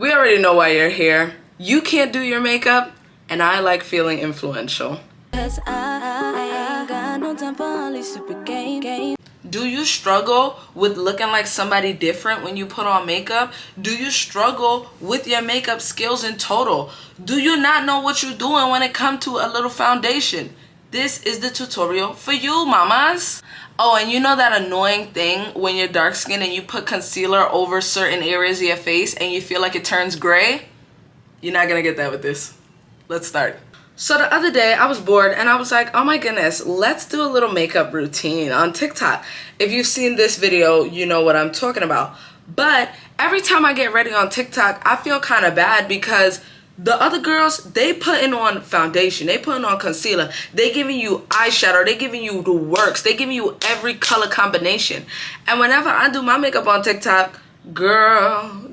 We already know why you're here. You can't do your makeup, and I like feeling influential. Do you struggle with looking like somebody different when you put on makeup? Do you struggle with your makeup skills in total? Do you not know what you're doing when it comes to a little foundation? This is the tutorial for you, mamas. Oh, and you know that annoying thing when you're dark skinned and you put concealer over certain areas of your face and you feel like it turns gray? You're not gonna get that with this. Let's start. So the other day I was bored and I was like, oh my goodness, let's do a little makeup routine on TikTok. If you've seen this video, you know what I'm talking about. But every time I get ready on TikTok, I feel kind of bad because the other girls, they putting on foundation, they putting on concealer, they giving you eyeshadow, they giving you the works, they giving you every color combination. And whenever I do my makeup on TikTok, girl,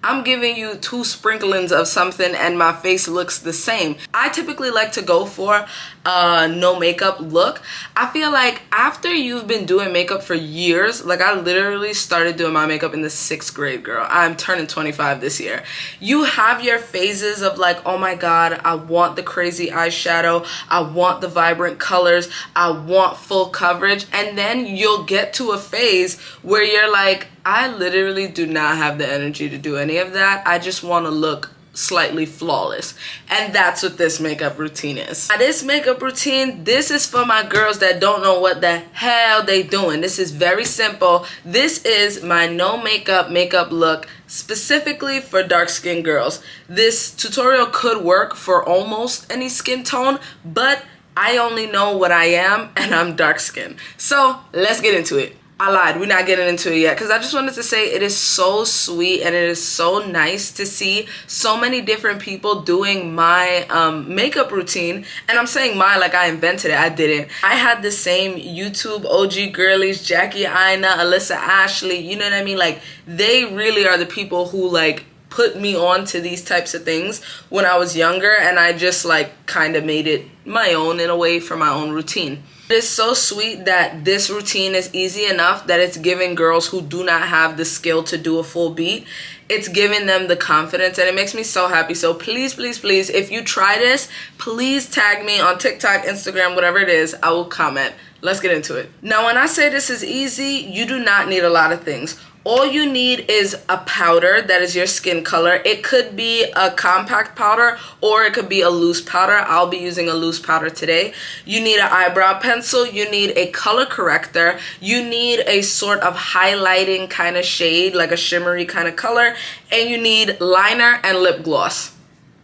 I'm giving you 2 sprinklings of something and my face looks the same. I typically like to go for a no makeup look. I feel like after you've been doing makeup for years, like I literally started doing my makeup in the 6th grade, girl. I'm turning 25 this year. You have your phases of like, oh my God, I want the crazy eyeshadow. I want the vibrant colors. I want full coverage. And then you'll get to a phase where you're like, I literally do not have the energy to do any of that. I just want to look slightly flawless. And that's what this makeup routine is. Now, this makeup routine, this is for my girls that don't know what the hell they doing. This is very simple. This is my no makeup look specifically for dark skinned girls. This tutorial could work for almost any skin tone, but I only know what I am and I'm dark skinned. So let's get into it. I lied, we're not getting into it yet because I just wanted to say it is so sweet and it is so nice to see so many different people doing my makeup routine. And I'm saying my like I invented it. I didn't. I had the same YouTube OG girlies, Jackie Aina, Alyssa Ashley, you know what I mean? Like they really are the people who like put me on to these types of things when I was younger, and I just like kind of made it my own in a way for my own routine. It is so sweet that this routine is easy enough that it's giving girls who do not have the skill to do a full beat, it's giving them the confidence, and it makes me so happy. So please, please, please, if you try this, please tag me on TikTok, Instagram, whatever it is. I will comment. Let's get into it. Now, when I say this is easy, you do not need a lot of things. All you need is a powder that is your skin color. It could be a compact powder or it could be a loose powder. I'll be using a loose powder today. You need an eyebrow pencil. You need a color corrector. You need a sort of highlighting kind of shade, like a shimmery kind of color. And you need liner and lip gloss.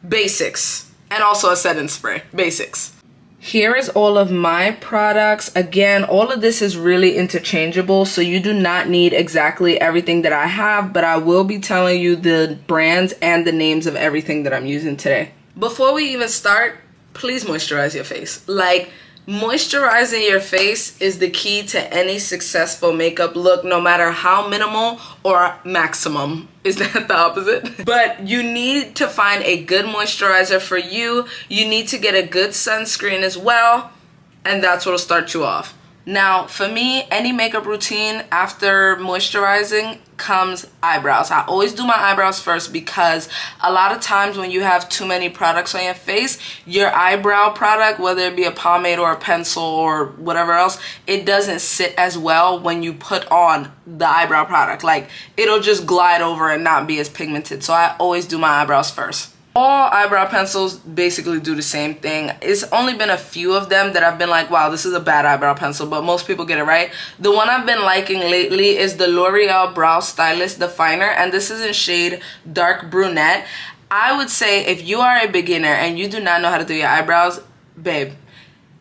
Basics. And also a setting spray. Basics. Here is all of my products. Again, all of this is really interchangeable, so you do not need exactly everything that I have, but I will be telling you the brands and the names of everything that I'm using today. Before we even start, please moisturize your face. Like, moisturizing your face is the key to any successful makeup look, no matter how minimal or maximum. Is that the opposite? But you need to find a good moisturizer for you. You need to get a good sunscreen as well, and that's what'll start you off. Now, for me, any makeup routine after moisturizing comes eyebrows. I always do my eyebrows first because a lot of times when you have too many products on your face, your eyebrow product, whether it be a pomade or a pencil or whatever else, it doesn't sit as well when you put on the eyebrow product. Like, it'll just glide over and not be as pigmented. So I always do my eyebrows first. All eyebrow pencils basically do the same thing. It's only been a few of them that I've been like, wow, this is a bad eyebrow pencil, but most people get it right. The one I've been liking lately is the L'Oreal Brow Stylist Definer, and this is in shade Dark Brunette. I would say if you are a beginner and you do not know how to do your eyebrows, babe,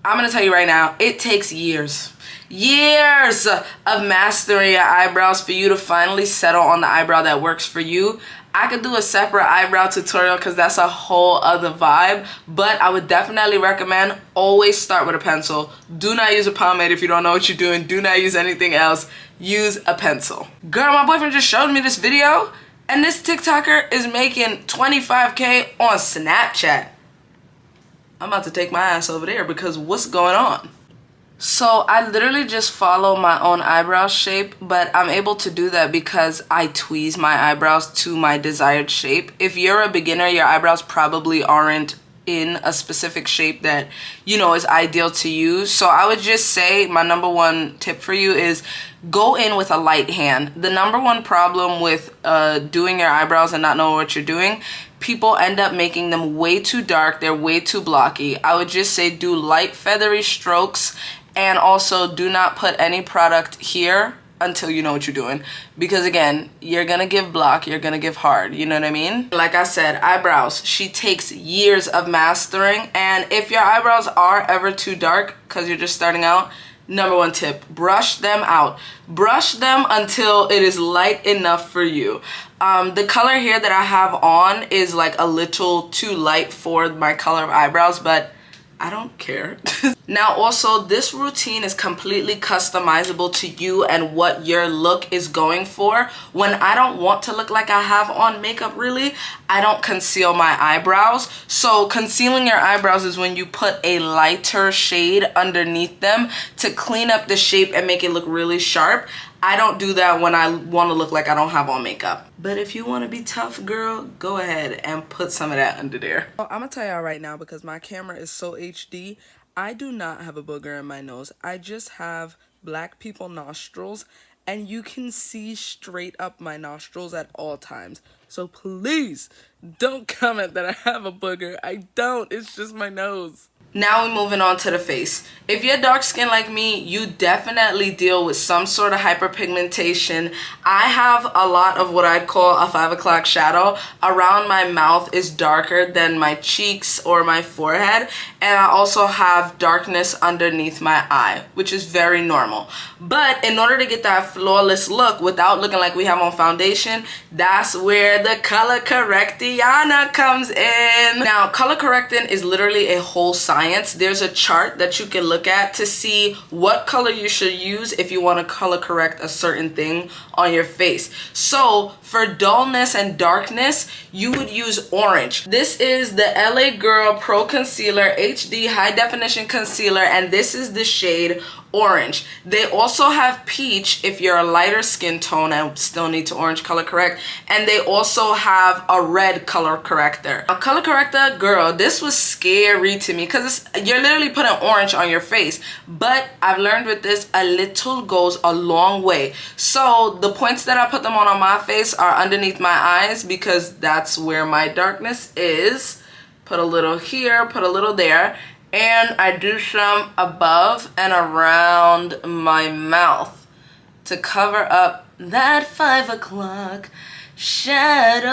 I'm gonna tell you right now, it takes years of mastering your eyebrows for you to finally settle on the eyebrow that works for you. I could do a separate eyebrow tutorial because that's a whole other vibe, but I would definitely recommend always start with a pencil. Do not use a pomade if you don't know what you're doing. Do not use anything else. Use a pencil. Girl, my boyfriend just showed me this video, and this TikToker is making 25K on Snapchat. I'm about to take my ass over there because what's going on? So I literally just follow my own eyebrow shape, but I'm able to do that because I tweeze my eyebrows to my desired shape. If you're a beginner, your eyebrows probably aren't in a specific shape that, you know, is ideal to you. So I would just say my number one tip for you is go in with a light hand. The number one problem with doing your eyebrows and not knowing what you're doing, people end up making them way too dark. They're way too blocky. I would just say do light feathery strokes, and also do not put any product here until you know what you're doing, because again, you're gonna give block, you're gonna give hard, you know what I mean? Like I said, eyebrows, she takes years of mastering, and if your eyebrows are ever too dark because you're just starting out, number one tip, brush them out. Brush them until it is light enough for you. The color here that I have on is like a little too light for my color of eyebrows, but I don't care. Now also, this routine is completely customizable to you and what your look is going for. When I don't want to look like I have on makeup really, I don't conceal my eyebrows. So concealing your eyebrows is when you put a lighter shade underneath them to clean up the shape and make it look really sharp. I don't do that when I want to look like I don't have on makeup. But if you want to be tough, girl, go ahead and put some of that under there. I'm gonna tell y'all right now, because my camera is so HD, I do not have a booger in my nose. I just have black people nostrils, and you can see straight up my nostrils at all times. So please don't comment that I have a booger. I don't. It's just my nose. Now we're moving on to the face. If you're dark skinned like me, you definitely deal with some sort of hyperpigmentation. I have a lot of what I'd call a 5 o'clock shadow. Around my mouth is darker than my cheeks or my forehead. And I also have darkness underneath my eye, which is very normal. But in order to get that flawless look without looking like we have on foundation, that's where the color correctiana comes in. Now, color correcting is literally a whole science. There's a chart that you can look at to see what color you should use if you want to color correct a certain thing on your face. So for dullness and darkness, you would use orange. This is the LA Girl Pro Concealer HD High Definition Concealer, and this is the shade orange. They also have peach if you're a lighter skin tone and still need to orange color correct, and they also have a red color corrector. A color corrector, girl, this was scary to me because you're literally putting orange on your face, but I've learned with this, a little goes a long way. So the points that I put them on my face are underneath my eyes because that's where my darkness is. Put a little here, put a little there. And I do some above and around my mouth to cover up that 5 o'clock shadow.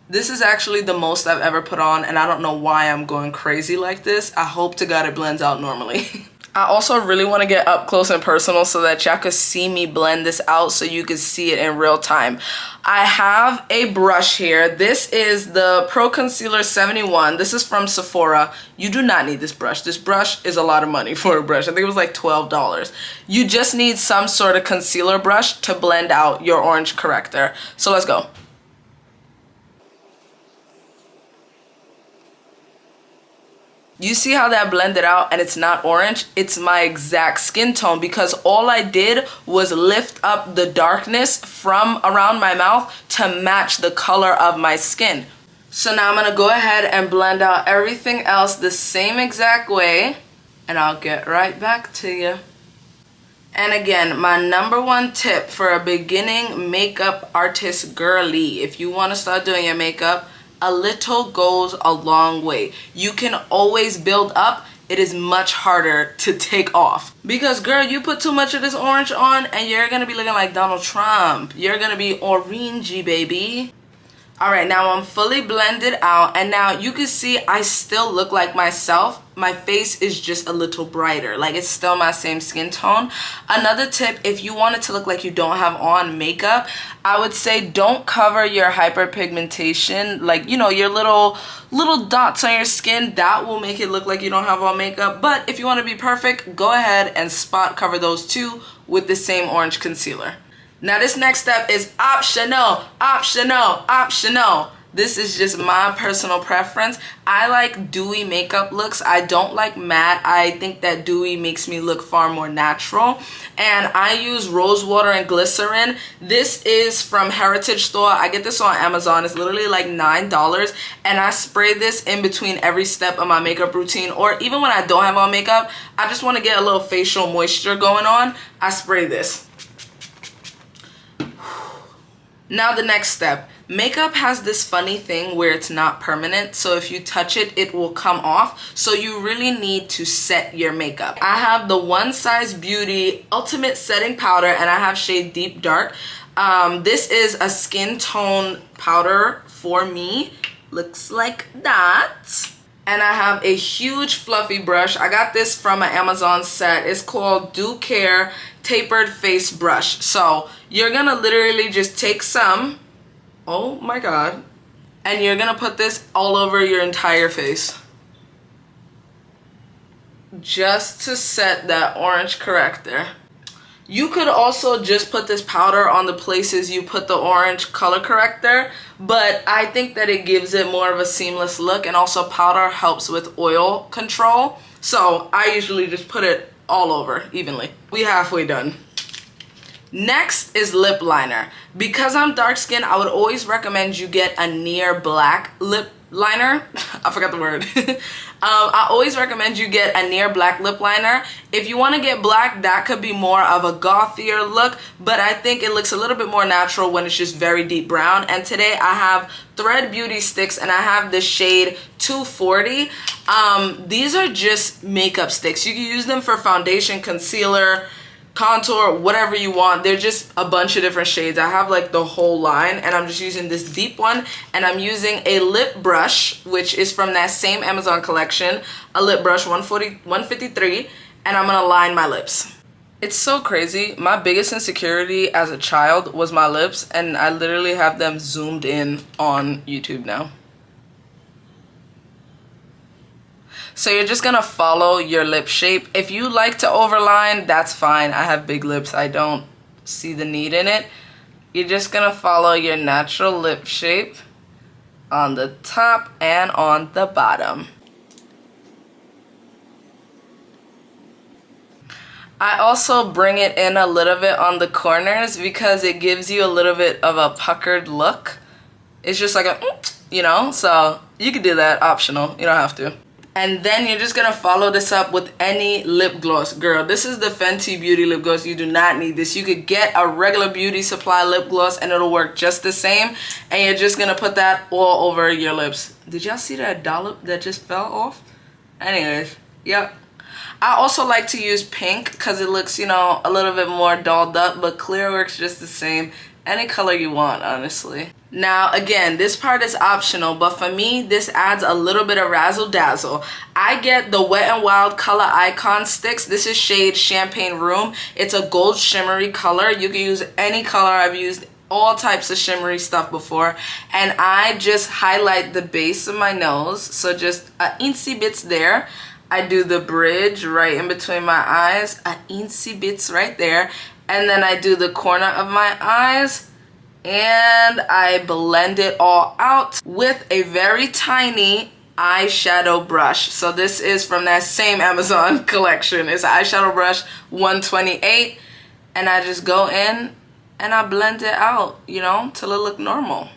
This is actually the most I've ever put on, and I don't know why I'm going crazy like this. I hope to God it blends out normally. I also really want to get up close and personal so that y'all could see me blend this out so you could see it in real time. I have a brush here. This is the Pro Concealer 71. This is from Sephora. You do not need this brush. This brush is a lot of money for a brush. I think it was like $12. You just need some sort of concealer brush to blend out your orange corrector. So let's go. You see how that blended out and it's not orange? It's my exact skin tone because all I did was lift up the darkness from around my mouth to match the color of my skin. So now I'm gonna go ahead and blend out everything else the same exact way, and I'll get right back to you. And again, my number one tip for a beginning makeup artist girly, if you wanna start doing your makeup, a little goes a long way. You can always build up. It is much harder to take off. Because girl, you put too much of this orange on and you're gonna be looking like Donald Trump. You're gonna be orangey, baby. All right, now I'm fully blended out, and now you can see I still look like myself. My face is just a little brighter, like it's still my same skin tone. Another tip, if you want it to look like you don't have on makeup, I would say don't cover your hyperpigmentation, like, you know, your little dots on your skin. That will make it look like you don't have on makeup. But if you want to be perfect, go ahead and spot cover those too with the same orange concealer. Now this next step is optional, optional, optional. This is just my personal preference. I like dewy makeup looks. I don't like matte. I think that dewy makes me look far more natural. And I use rose water and glycerin. This is from Heritage Store. I get this on Amazon. It's literally like $9. And I spray this in between every step of my makeup routine. Or even when I don't have on makeup, I just want to get a little facial moisture going on. I spray this. Now the next step. Makeup has this funny thing where it's not permanent, so if you touch it, it will come off. So you really need to set your makeup. I have the One Size Beauty Ultimate Setting Powder, and I have shade Deep Dark. This is a skin tone powder for me. Looks like that. And I have a huge fluffy brush. I got this from an Amazon set. It's called Do Care Tapered Face Brush. So you're gonna literally just take some, oh my god, and you're gonna put this all over your entire face. Just to set that orange corrector. You could also just put this powder on the places you put the orange color corrector, but I think that it gives it more of a seamless look, and also powder helps with oil control. So I usually just put it all over evenly. We halfway done. Next is lip liner. Because I'm dark skinned, I would always recommend you get a near black lip liner. I forgot the word. I always recommend you get a near black lip liner. If you want to get black, that could be more of a gothier look, but I think it looks a little bit more natural when it's just very deep brown. And today I have Thread Beauty Sticks, and I have the shade 240. These are just makeup sticks. You can use them for foundation, concealer, contour, whatever you want. They're just a bunch of different shades. I have like the whole line, and I'm just using this deep one, and I'm using a lip brush, which is from that same Amazon collection, a lip brush 153, and I'm gonna line my lips. It's so crazy. My biggest insecurity as a child was my lips, and I literally have them zoomed in on YouTube now. So you're just gonna follow your lip shape. If you like to overline, that's fine. I have big lips. I don't see the need in it. You're just gonna follow your natural lip shape on the top and on the bottom. I also bring it in a little bit on the corners because it gives you a little bit of a puckered look. It's just like a, you know, so you could do that, optional. You don't have to. And then you're just gonna follow this up with any lip gloss. Girl, this is the Fenty Beauty lip gloss. You do not need this. You could get a regular beauty supply lip gloss and it'll work just the same. And you're just gonna put that all over your lips. Did y'all see that dollop that just fell off? Anyways, yep. I also like to use pink because it looks, you know, a little bit more dolled up, but clear works just the same. Any color you want, honestly. Now, again, this part is optional, but for me, this adds a little bit of razzle dazzle. I get the Wet n Wild Color Icon Sticks. This is shade Champagne Room. It's a gold shimmery color. You can use any color. I've used all types of shimmery stuff before, and I just highlight the base of my nose, so just a incy bits there. I do the bridge right in between my eyes, a incy bits right there, and then I do the corner of my eyes, and I blend it all out with a very tiny eyeshadow brush. So this is from that same Amazon collection. It's an eyeshadow brush 128, and I just go in and I blend it out, you know, till it look normal.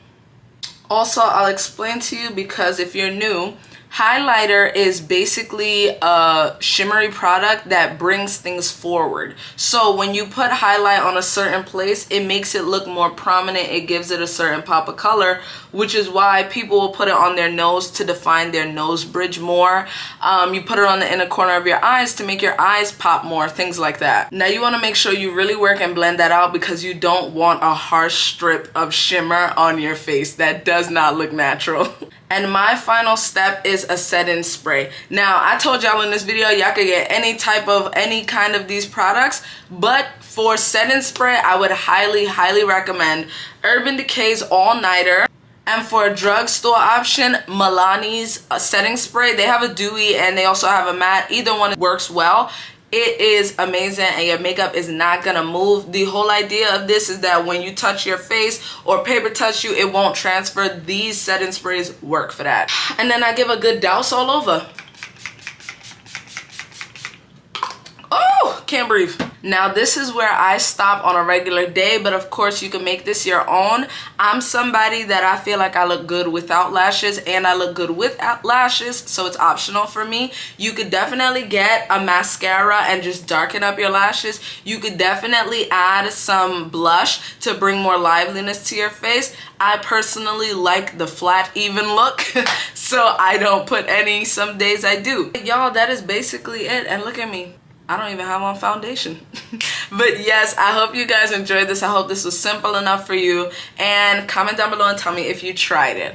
Also, I'll explain to you, because if you're new, highlighter is basically a shimmery product that brings things forward. So when you put highlight on a certain place, it makes it look more prominent. It gives it a certain pop of color, which is why people will put it on their nose to define their nose bridge more. You put it on the inner corner of your eyes to make your eyes pop more, things like that. Now you want to make sure you really work and blend that out, because you don't want a harsh strip of shimmer on your face. That does not look natural. And my final step is a set-in spray. Now, I told y'all in this video, y'all could get any kind of these products, but for set-in spray, I would highly, highly recommend Urban Decay's All Nighter. And for a drugstore option, Milani's setting spray. They have a dewy and they also have a matte. Either one works well. it is amazing and your makeup is not gonna move. The whole idea of this is that when you touch your face or paper touch you, it won't transfer. These setting sprays work for that. And then I give a good douse all over. Oh, can't breathe. Now this is where I stop on a regular day, but of course you can make this your own. I'm somebody that I feel like I look good without lashes and I look good with lashes, so it's optional for me. You could definitely get a mascara and just darken up your lashes. You could definitely add some blush to bring more liveliness to your face. I personally like the flat even look, so I don't put any. Some days I do. Y'all, that is basically it, and look at me. I don't even have on foundation. But yes, I hope you guys enjoyed this. I hope this was simple enough for you, and comment down below and tell me if you tried it.